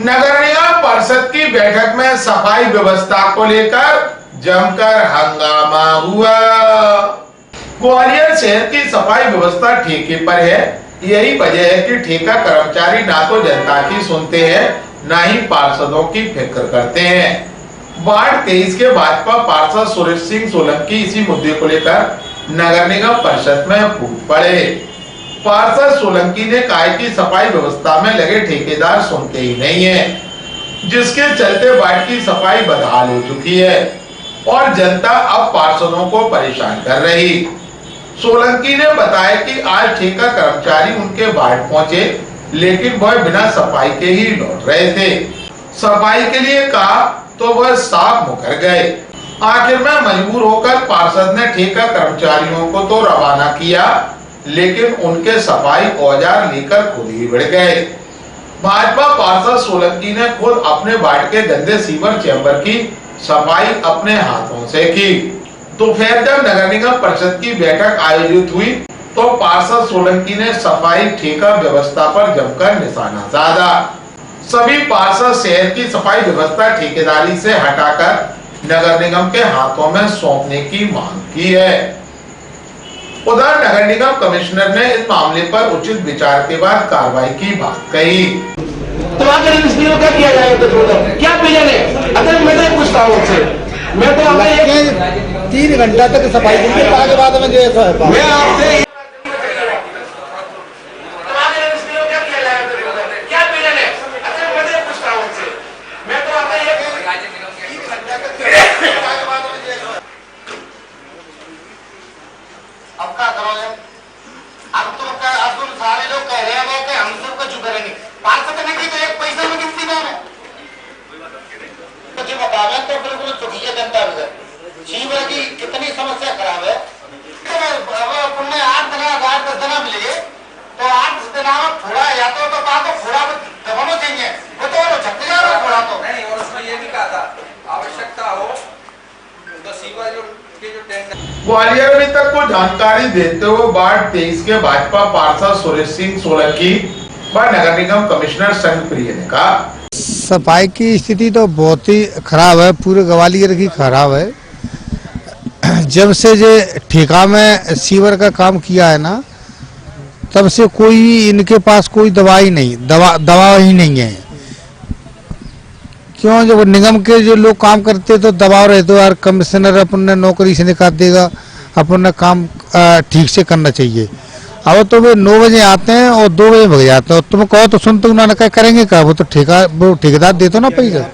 नगर निगम परिषद की बैठक में सफाई व्यवस्था को लेकर जमकर हंगामा हुआ। ग्वालियर शहर की सफाई व्यवस्था ठेके पर है। यही वजह है कि ठेका कर्मचारी ना तो जनता की सुनते हैं, ना ही पार्षदों की फिक्र करते हैं। वार्ड 23 के भाजपा पार्षद सुरेश सिंह सोलंकी इसी मुद्दे को लेकर नगर निगम परिषद में फूट पड़े। पार्षद सोलंकी ने कहा कि सफाई व्यवस्था में लगे ठेकेदार सुनते ही नहीं है, जिसके चलते वार्ड की सफाई बदहाल हो चुकी है और जनता अब पार्षदों को परेशान कर रही। सोलंकी ने बताया कि आज ठेका कर्मचारी उनके वार्ड पहुंचे, लेकिन वह बिना सफाई के ही लौट रहे थे। सफाई के लिए कहा तो वह साफ मुकर गए। आखिर में मजबूर होकर पार्षद ने ठेका कर्मचारियों को तो रवाना किया, लेकिन उनके सफाई औजार लेकर खुद ही बढ़ गए। भाजपा पार्षद सोलंकी ने खुद अपने वार्ड के गंदे सीवर चैम्बर की सफाई अपने हाथों से की। दोपहर जब नगर निगम परिषद की बैठक आयोजित हुई तो पार्षद सोलंकी ने सफाई ठेका व्यवस्था पर जमकर निशाना साधा। सभी पार्षद शहर की सफाई व्यवस्था ठेकेदारी से हटाकर नगर निगम के हाथों में सौंपने की मांग की है। उधर नगर निगम कमिश्नर ने इस मामले पर उचित विचार के बाद कार्रवाई की बात कही। तो आगे क्या किया जाएगा? क्या प्लान है? अगर मैं तो पूछता हूँ आपसे, मैं तो हमें 3 घंटा तक सफाई की आगे बाद में जो है मैं आपसे अब क्या करोगे? अब तो सारे लोग कह रहे हैं कि हम सबको चुप करेंगे। पार्षद ने की तो एक पैसा में गिनती ना है तो जो बतावे तो बिल्कुल दुखी है जनता भी। सीवर की कितनी समस्या खराब है। पुण्य 8 दिन 10 दिन मिलेंगे तो 8 दिन में थोड़ा या तो थोड़ा दबाना चाहिए। वो तो छत्तीसगढ़ में थोड़ा तो नहीं। और उसमें ये भी कहा था आवश्यकता हो तो सीवर जो ग्वालियर में तक को जानकारी देते हुए वार्ड 23 के भाजपा पार्षद सुरेश सिंह सोलंकी व नगर निगम कमिश्नर संघप्रिय ने कहा, सफाई की स्थिति तो बहुत ही खराब है, पूरे ग्वालियर की खराब है। जब से जो ठेका में सीवर का काम किया है ना, तब से कोई इनके पास कोई दवाई नहीं, दवा ही नहीं है। क्यों? जब निगम के जो लोग काम करते तो दबाव रहते यार, कमिश्नर अपन नौकरी से निकाल देगा, अपन काम ठीक से करना चाहिए। अब तो वे 9 बजे आते हैं और 2 बजे भग जाते हैं। तुम कहो तो सुनते उन्होंने क्या करेंगे? क्या वो तो ठेकेदार देते ना पैसा।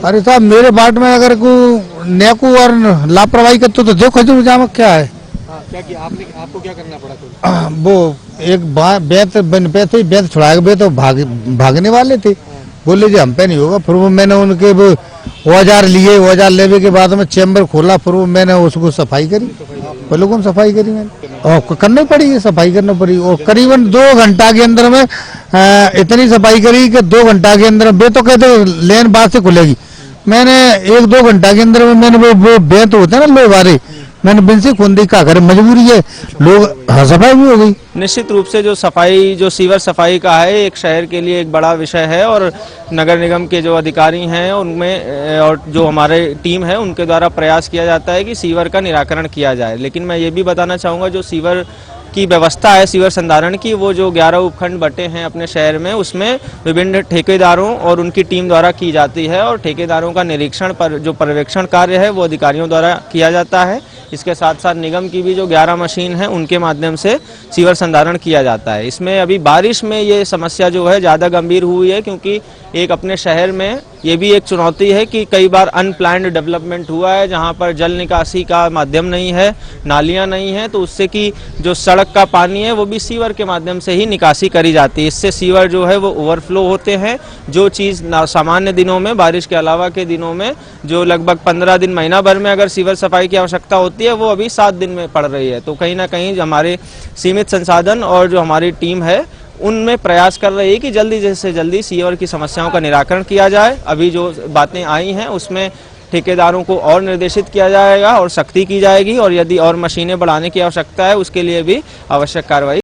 अरे साहब, मेरे वार्ड में अगर को नेको और लापरवाही करते तो देखो जो जाम क्या है। क्या कि आपको क्या करना पड़ा? वो एक बेत छुड़ाएगा, बे तो भागने वाले थे, बोले जी हम पे नहीं होगा। फिर वो मैंने उनके वो औजार लिए, औजार लेने के बाद में चैम्बर खोला, फिर वो मैंने उसको सफाई करी, वो लोगों ने सफाई करी मैंने, और करनी पड़ी है, सफाई करना पड़ी। और करीबन 2 घंटा के अंदर में इतनी सफाई करी कि 2 घंटा के अंदर वे तो कहते लेन बाद से खुलेगी। मैंने 1-2 घंटा के अंदर में मैंने वो बेत होते हैं ना लोग वाले, मैंने बिन से खोल दी। क्या करे, मजबूरी है, लोग सफाई भी हो गई। निश्चित रूप से जो सफाई, जो सीवर सफाई का है, एक शहर के लिए एक बड़ा विषय है और नगर निगम के जो अधिकारी हैं उनमें और जो हमारे टीम है उनके द्वारा प्रयास किया जाता है कि सीवर का निराकरण किया जाए। लेकिन मैं ये भी बताना चाहूँगा, जो सीवर की व्यवस्था है सीवर संधारण की, वो जो 11 उपखंड बटे हैं अपने शहर में, उसमें विभिन्न ठेकेदारों और उनकी टीम द्वारा की जाती है और ठेकेदारों का निरीक्षण पर जो पर्यवेक्षण कार्य है वो अधिकारियों द्वारा किया जाता है। इसके साथ साथ निगम की भी जो 11 मशीन है उनके माध्यम से सीवर संधारण किया जाता है। इसमें अभी बारिश में ये समस्या जो है ज़्यादा गंभीर हुई है, क्योंकि एक अपने शहर में ये भी एक चुनौती है कि कई बार अनप्लान्ड डेवलपमेंट हुआ है, जहां पर जल निकासी का माध्यम नहीं है, नालियां नहीं है, तो उससे कि जो सड़क का पानी है वो भी सीवर के माध्यम से ही निकासी करी जाती है। इससे सीवर जो है वो ओवरफ्लो होते हैं। जो चीज़ सामान्य दिनों में, बारिश के अलावा के दिनों में जो लगभग 15 दिन, महीना भर में अगर सीवर सफाई की आवश्यकता होती है, वो अभी 7 दिन में पड़ रही है। तो कहीं ना कहीं हमारे सीमित संसाधन और जो हमारी टीम है उनमें प्रयास कर रही है कि जल्दी से जल्दी सीवर की समस्याओं का निराकरण किया जाए। अभी जो बातें आई हैं उसमें ठेकेदारों को और निर्देशित किया जाएगा और सख्ती की जाएगी, और यदि और मशीनें बढ़ाने की आवश्यकता है उसके लिए भी आवश्यक कार्रवाई